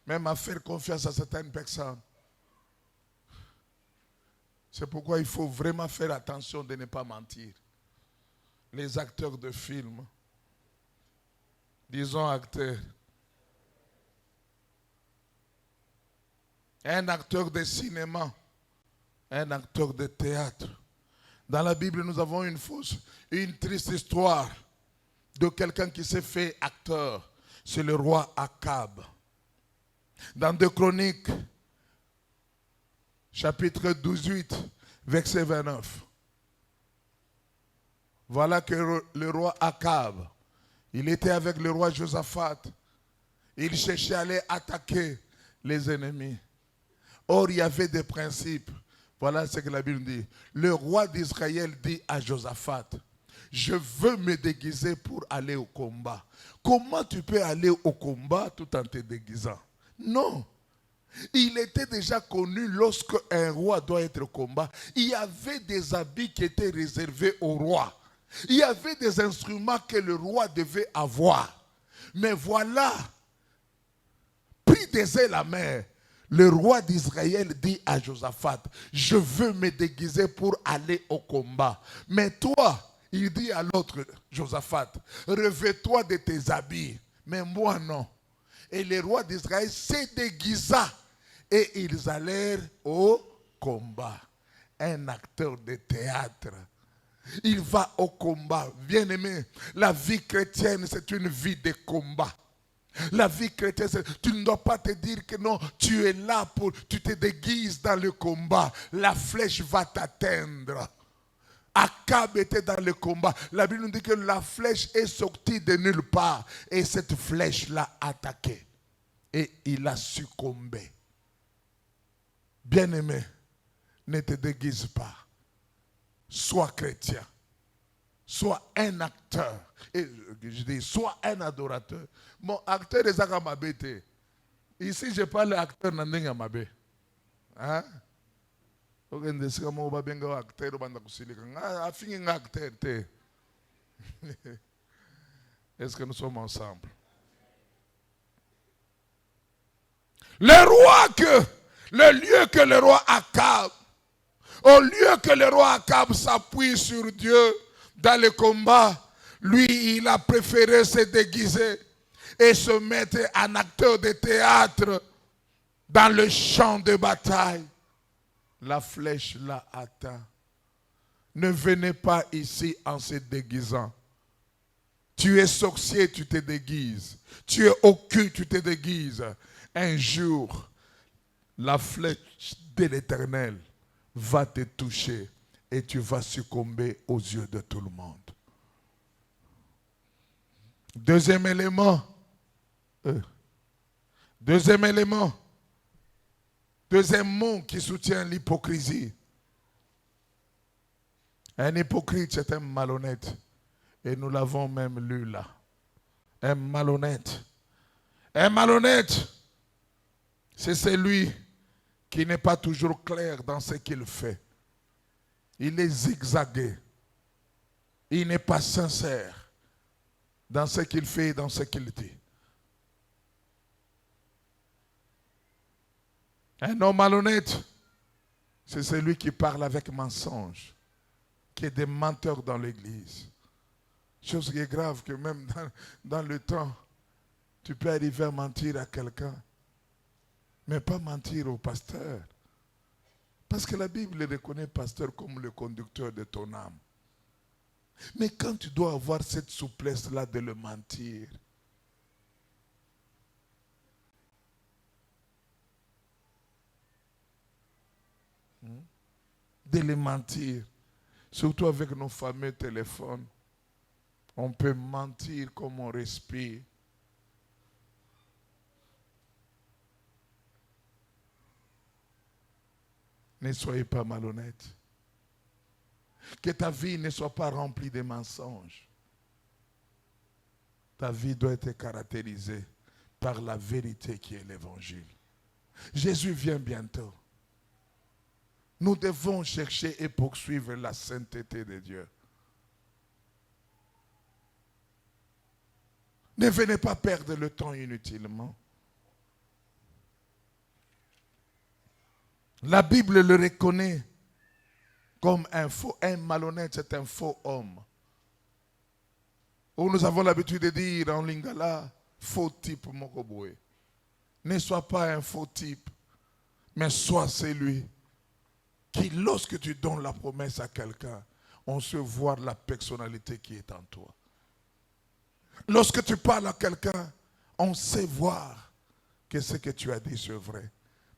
même à faire confiance à certaines personnes. C'est pourquoi il faut vraiment faire attention de ne pas mentir. Les acteurs de films, disons acteurs. Un acteur de cinéma, un acteur de théâtre. Dans la Bible, nous avons une triste histoire de quelqu'un qui s'est fait acteur. C'est le roi Akab. Dans 2 Chroniques, chapitre 18, verset 29. Voilà que le roi Akab, il était avec le roi Josaphat. Il cherchait à aller attaquer les ennemis. Or, il y avait des principes. Voilà ce que la Bible dit. Le roi d'Israël dit à Josaphat, je veux me déguiser pour aller au combat. Comment tu peux aller au combat tout en te déguisant? Non. Il était déjà connu lorsque un roi doit être au combat. Il y avait des habits qui étaient réservés au roi. Il y avait des instruments que le roi devait avoir. Mais voilà, pris des ailes à mer, Le roi d'Israël dit à Josaphat, je veux me déguiser pour aller au combat. Mais toi, il dit à l'autre Josaphat, revêt-toi de tes habits. Mais moi non. Et le roi d'Israël se déguisa et ils allèrent au combat. Un acteur de théâtre. Il va au combat. Bien aimé, la vie chrétienne, c'est une vie de combat. La vie chrétienne, tu ne dois pas te dire que non, tu es là pour, tu te déguises dans le combat. La flèche va t'atteindre. Akab était dans le combat. La Bible nous dit que la flèche est sortie de nulle part. Et cette flèche l'a attaqué. Et il a succombé. Bien-aimé, ne te déguise pas. Sois chrétien. Sois un acteur. Et je dis, sois un adorateur. Mon acteur est Zagamabete. Ici, je parle acteur Nandinga Mabe. Hein? Est-ce que nous sommes ensemble? Le lieu que le roi Akab, au lieu que le roi Akab s'appuie sur Dieu dans le combat, lui, il a préféré se déguiser et se mettre en acteur de théâtre dans le champ de bataille. La flèche l'a atteint. Ne venez pas ici en se déguisant. Tu es sorcier, tu te déguises. Tu es occulte, tu te déguises. Un jour, la flèche de l'Éternel va te toucher et tu vas succomber aux yeux de tout le monde. Deuxième élément. Deuxième mot qui soutient l'hypocrisie. Un hypocrite, c'est un malhonnête. Et nous l'avons même lu là. Un malhonnête. Un malhonnête, c'est celui qui n'est pas toujours clair dans ce qu'il fait. Il est zigzagué. Il n'est pas sincère dans ce qu'il fait et dans ce qu'il dit. Un homme malhonnête, c'est celui qui parle avec mensonge, qui est des menteurs dans l'église. Chose qui est grave, que même dans le temps, tu peux arriver à mentir à quelqu'un, mais pas mentir au pasteur. Parce que la Bible reconnaît le pasteur comme le conducteur de ton âme. Mais quand tu dois avoir cette souplesse-là de le mentir, de les mentir, surtout avec nos fameux téléphones, on peut mentir comme on respire. Ne soyez pas malhonnêtes. Que ta vie ne soit pas remplie de mensonges. Ta vie doit être caractérisée par la vérité qui est l'évangile. Jésus vient bientôt. Nous devons chercher et poursuivre la sainteté de Dieu. Ne venez pas perdre le temps inutilement. La Bible le reconnaît comme un malhonnête, c'est un faux homme. Où nous avons l'habitude de dire en lingala, faux type mokoboe. Ne sois pas un faux type, mais sois celui qui, lorsque tu donnes la promesse à quelqu'un, on se voit la personnalité qui est en toi. Lorsque tu parles à quelqu'un, on sait voir que ce que tu as dit c'est vrai.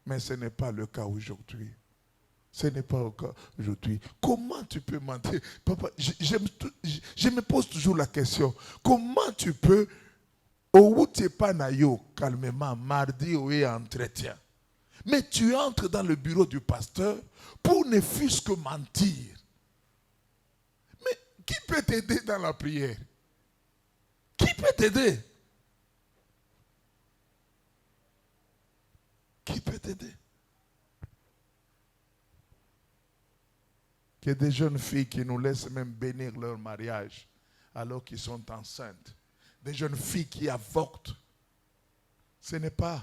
Mais ce n'est pas le cas aujourd'hui. Ce n'est pas le cas aujourd'hui. Comment tu peux mentir? Papa, je me pose toujours la question. Comment tu peux, au Panayo, calmement, mardi, ou entretien, mais tu entres dans le bureau du pasteur pour ne fût-ce que mentir. Mais qui peut t'aider dans la prière? Qui peut t'aider? Qui peut t'aider? Il y a des jeunes filles qui nous laissent même bénir leur mariage alors qu'ils sont enceintes. Des jeunes filles qui avortent. Ce n'est pas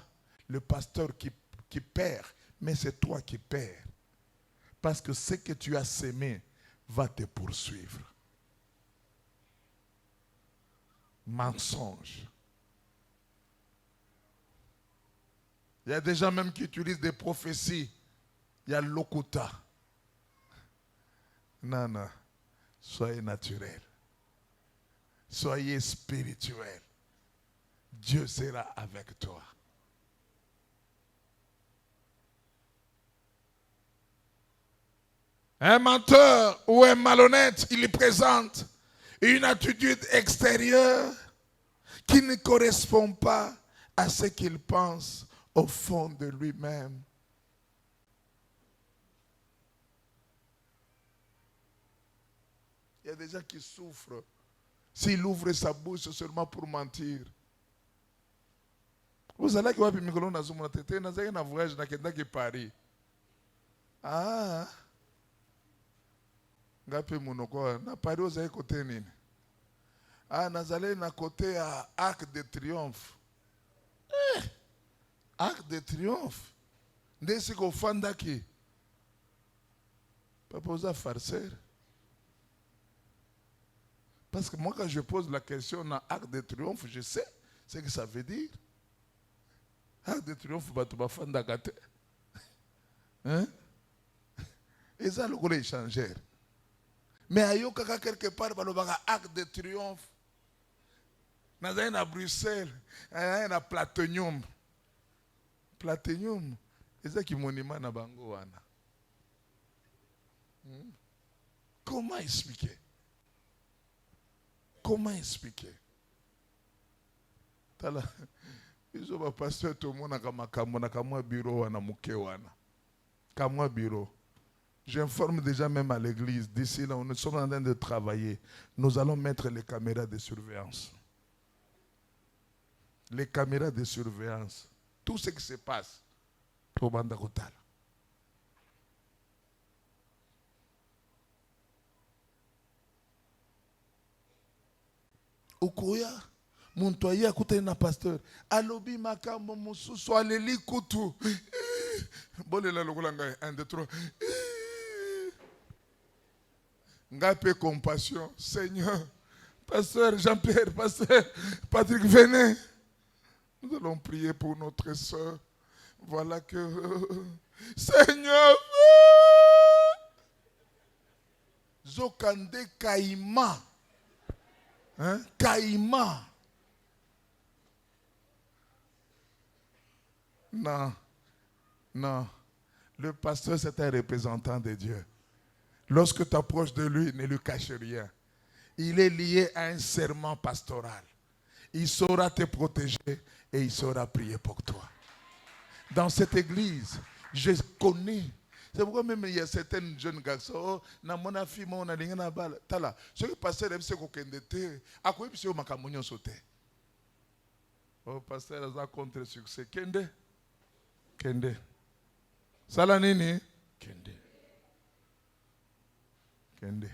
le pasteur qui qui perd, mais c'est toi qui perds. Parce que ce que tu as sémé va te poursuivre. Mensonge. Il y a des gens même qui utilisent des prophéties. Il y a l'okuta. Non, non. Soyez naturel. Soyez spirituel. Dieu sera avec toi. Un menteur ou un malhonnête, il présente une attitude extérieure qui ne correspond pas à ce qu'il pense au fond de lui-même. Il y a des gens qui souffrent s'il ouvre sa bouche seulement pour mentir. Vous allez voir Migolo na zuma tete na zai na voyage na kenda ki Paris. Ah. Ngapi munoko na Paris ozai côté nini? Ah, nazale na côté à Arc de Triomphe. Arc de Triomphe. Ndesi ko fanda ki. Papa oza farceur. Parce que moi, quand je pose la question dans Arc de Triomphe, je sais ce que ça veut dire. Arc de Triomphe, tu fanda gâté. Hein? Et ça, le gros échangeur. Mais ayoka quelque part, il y a Arc de Triomphe. Nous avons à Bruxelles, nous avons à Platonium. Platonium, c'est ça qui est monument na bango wana. Comment expliquer? Comment expliquer? Tala, ils ont pasteur tout le monde a bureau wana muke wana. Kamwa bureau. J'informe déjà même à l'église. D'ici là, nous sommes en train de travailler. Nous allons mettre les caméras de surveillance. Les caméras de surveillance. Tout ce qui se passe. Au Bandakotal. Okoya, Montoya, écoutez un pasteur. Alobi makambo mususu aleli kutu. Bolela lokolanga 1 2 3. Ngapé compassion, Seigneur. Pasteur Jean-Pierre, pasteur Patrick, venez. Nous allons prier pour notre soeur. Voilà que Seigneur, Zokande Kaima. Hein? Kaima. Non, non. Le pasteur, c'est un représentant de Dieu. Lorsque tu approches de lui, ne lui cache rien. Il est lié à un serment pastoral. Il saura te protéger et il saura prier pour toi. Dans cette église, je connais. C'est pourquoi même il y a certains jeunes garçons, na mona fille, na linga na bala, tala. Ce qui pasteur aime se kokendete, a quoi puis au makamonyo sauté. Oh pasteur a contre succès. Kende, kende. Sala nini? Kende. Kende.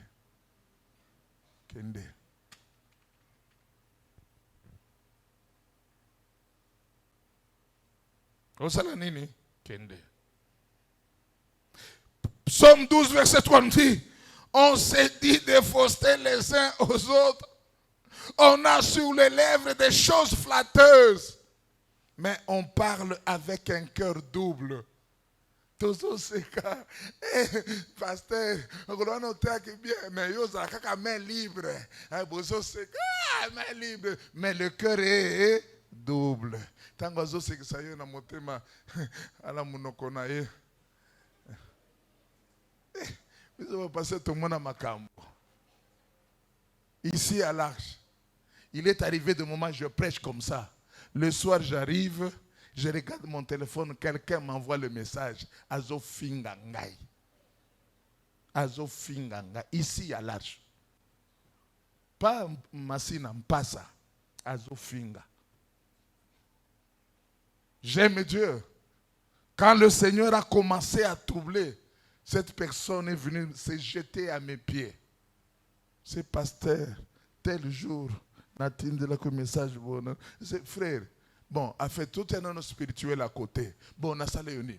Kende. Osala nini? Kende. Psaume 12, verset 30 dit, on s'est dit de fausseté les uns aux autres. On a sur les lèvres des choses flatteuses. Mais on parle avec un cœur double. Toujours ces cas. Pasteur, on doit noter que bien, mais yo ça kaka main libre. Bozo c'est main libre, mais le cœur est double. Tango zo c'est que ça y est na motema ala munoko na ye. Nous allons passer tout le monde à Makambo. Ici à l'Arche, il est arrivé de moment où je prêche comme ça. Le soir, j'arrive, je regarde mon téléphone, quelqu'un m'envoie le message. Azo Fingangai. Azo Fingangai. Ici à l'Arche. Pas Massina, Mpassa. Azo Finga. J'aime Dieu. Quand le Seigneur a commencé à troubler, cette personne est venue se jeter à mes pieds. C'est pasteur, tel jour, Natine de la message bon. C'est frère, Bon, a fait tout un homme spirituel à côté. Bon, na sala yo nini.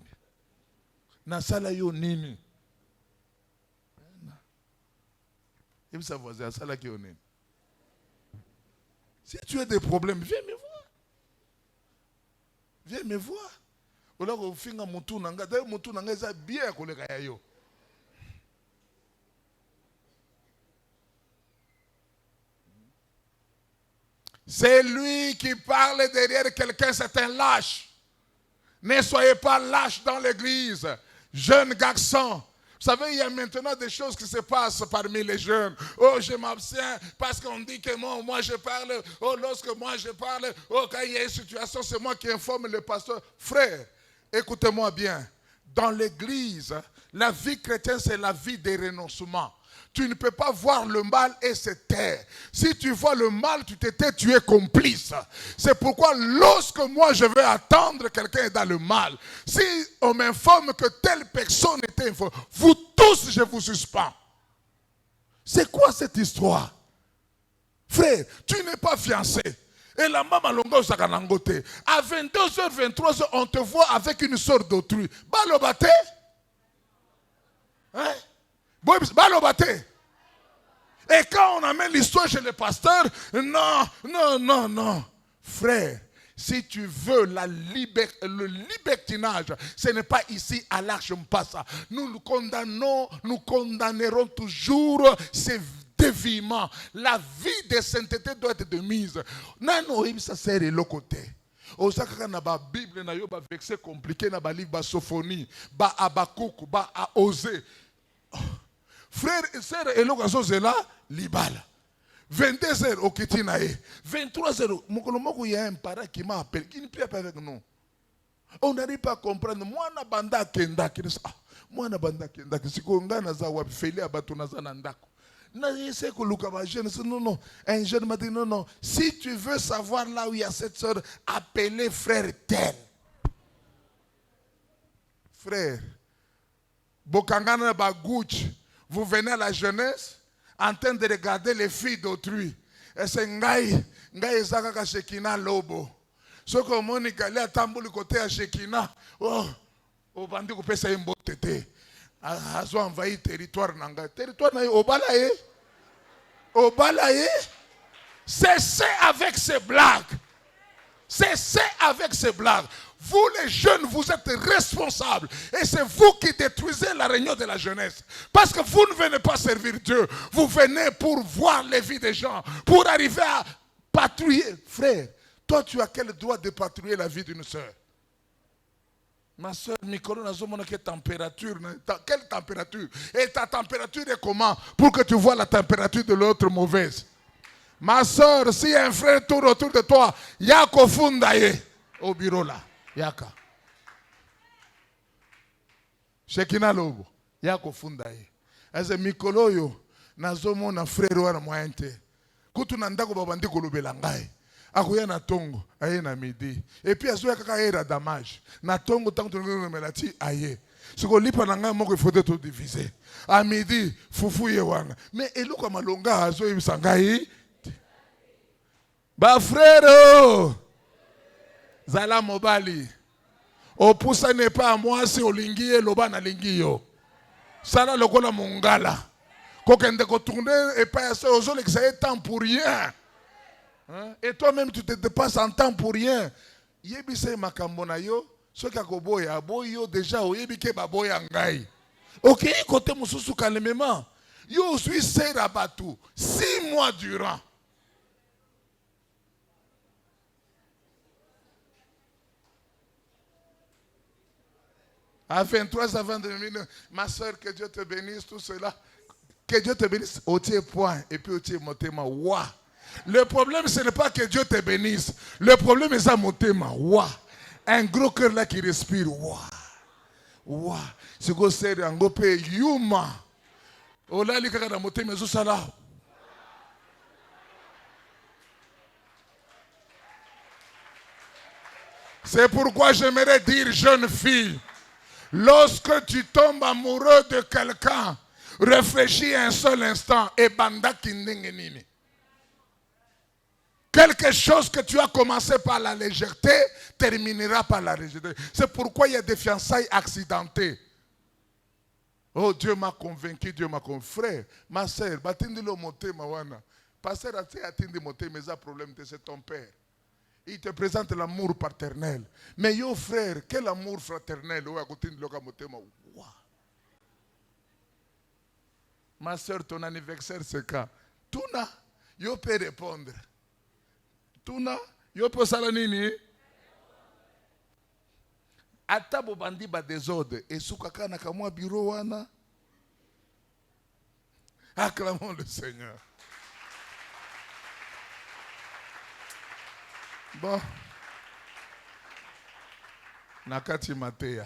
Na sala yo nini. Et vous savez, c'est ça qui est nini. Si tu as des problèmes, viens me voir. Viens me voir. Ou là, vous finissez mon tour, d'ailleurs, mon tour, c'est bien qu'on le yo. C'est lui qui parle derrière quelqu'un, c'est un lâche. Ne soyez pas lâche dans l'église. Jeunes garçons. Vous savez, il y a maintenant des choses qui se passent parmi les jeunes. Oh, je m'abstiens parce qu'on dit que moi je parle. Oh, lorsque moi je parle, oh, quand il y a une situation, c'est moi qui informe le pasteur. Frère, écoutez-moi bien. Dans l'église, la vie chrétienne, c'est la vie des renoncements. Tu ne peux pas voir le mal et se taire. Si tu vois le mal, tu te tais, tu es complice. C'est pourquoi lorsque moi je vais attendre quelqu'un dans le mal, si on m'informe que telle personne était informée, vous tous je vous suspends. C'est quoi cette histoire? Frère, tu n'es pas fiancé. Et la maman longo sakanangote. À 22h, 23h, on te voit avec une sorte d'autrui. Balobate? Hein? Et quand on amène l'histoire chez le pasteur, non. Frère, si tu veux le libertinage, ce n'est pas ici à l'Arche Mpassa. Nous condamnerons toujours ces déviements. La vie de sainteté doit être de mise. Non, ça sert de l'autre côté. Osaka na ba Bible na yo ba verset compliqué na ba livre ba Sophonie, ba Abakouk, ba Osée. Frère et sœur, et l'occasion c'est là, libala. 22h au Kitinae. 23h, il y a un parent qui m'appelle, qui ne prie pas avec nous. On n'arrive pas à comprendre. Moi, na banda kenda, moi na banda kenda, si on a na zawa feli abatu na zanandako. Non, un jeune m'a dit non. Si tu veux savoir là où il y a cette sœur, appelez frère tel. Frère, Bokangana Bagouch, vous venez à la jeunesse en train de regarder les filles d'autrui. Et c'est Ngai Zaka Shekina Lobo. Ce que Monique allait à Tambouli côté à Shekina, oh, au bandit coupé ça une botte tété. Azo envahi territoire nanga. Territoire na Obalaye. Obalaye. Cessez avec ces blagues. Cessez avec ces blagues. Vous les jeunes, vous êtes responsables. Et c'est vous qui détruisez la réunion de la jeunesse. Parce que vous ne venez pas servir Dieu. Vous venez pour voir les vies des gens. Pour arriver à patrouiller. Frère, toi tu as quel droit de patrouiller la vie d'une soeur? Ma soeur, Mikolo, quelle température? Quelle température? Et ta température est comment? Pour que tu vois la température de l'autre mauvaise. Ma soeur, si un frère tourne autour de toi, Yako Fundaye, au bureau là. Yaka. Shekina Lobo, Yako Fundaye. Eze Mikolo yo, nazomo na frère wana moyente. Kutu nandako babandi kolobela ngai. Akoya na tongo, aye na midi. Et puis azoya kaka era damage. Na tongo tango tongo melati aye. Siko lipa na ngai moko faut être divisé. À midi, fufu ye wana. Mais eloko malonga azo yebisa ngai. Ba frère, Zala Mobali. Opusa n'est pas à moi si olingi et loba na lingi yo. Sala lokola mongala. Kokende ko tourner et pas ça aux autres que ça est temps pour rien. Et toi-même tu te dépasses en temps pour rien. Yebise makambo na yo, soki akoboya aboyo déjà oyebike baboya ngai. OK, côté mususu calmement. Yo suis serabatu 6 mois durant. À 23 avant de minutes, ma soeur, que Dieu te bénisse, tout cela. Que Dieu te bénisse au tiers point et puis au tiers motema. Wa. Le problème, ce n'est pas que Dieu te bénisse. Le problème, c'est ça motema. Wa. Un gros cœur là qui respire. Wa. Wa. C'est quoi c'est un gros pays. Yuma. Oh là, il y a un motema. C'est pourquoi j'aimerais dire, jeune fille, lorsque tu tombes amoureux de quelqu'un, réfléchis un seul instant et banda kindengenini. Quelque chose que tu as commencé par la légèreté terminera par la légèreté. C'est pourquoi il y a des fiançailles accidentées. Oh, Dieu m'a convaincu, Dieu m'a convaincu. Frère, ma soeur, batindi le moté mawana. Pasteur a atteint moté, mais ça problème, c'est ton père. Il te présente l'amour paternel. Mais yo frère, quel amour fraternel. Ma soeur, ton anniversaire c'est quand? Tuna, yo peux répondre. Tuna, yo peux salanini. Ata bobandi ba désordre. Et soukaka nakamwa bureau wana. Acclamons le Seigneur. Bon. Nakati Matéa.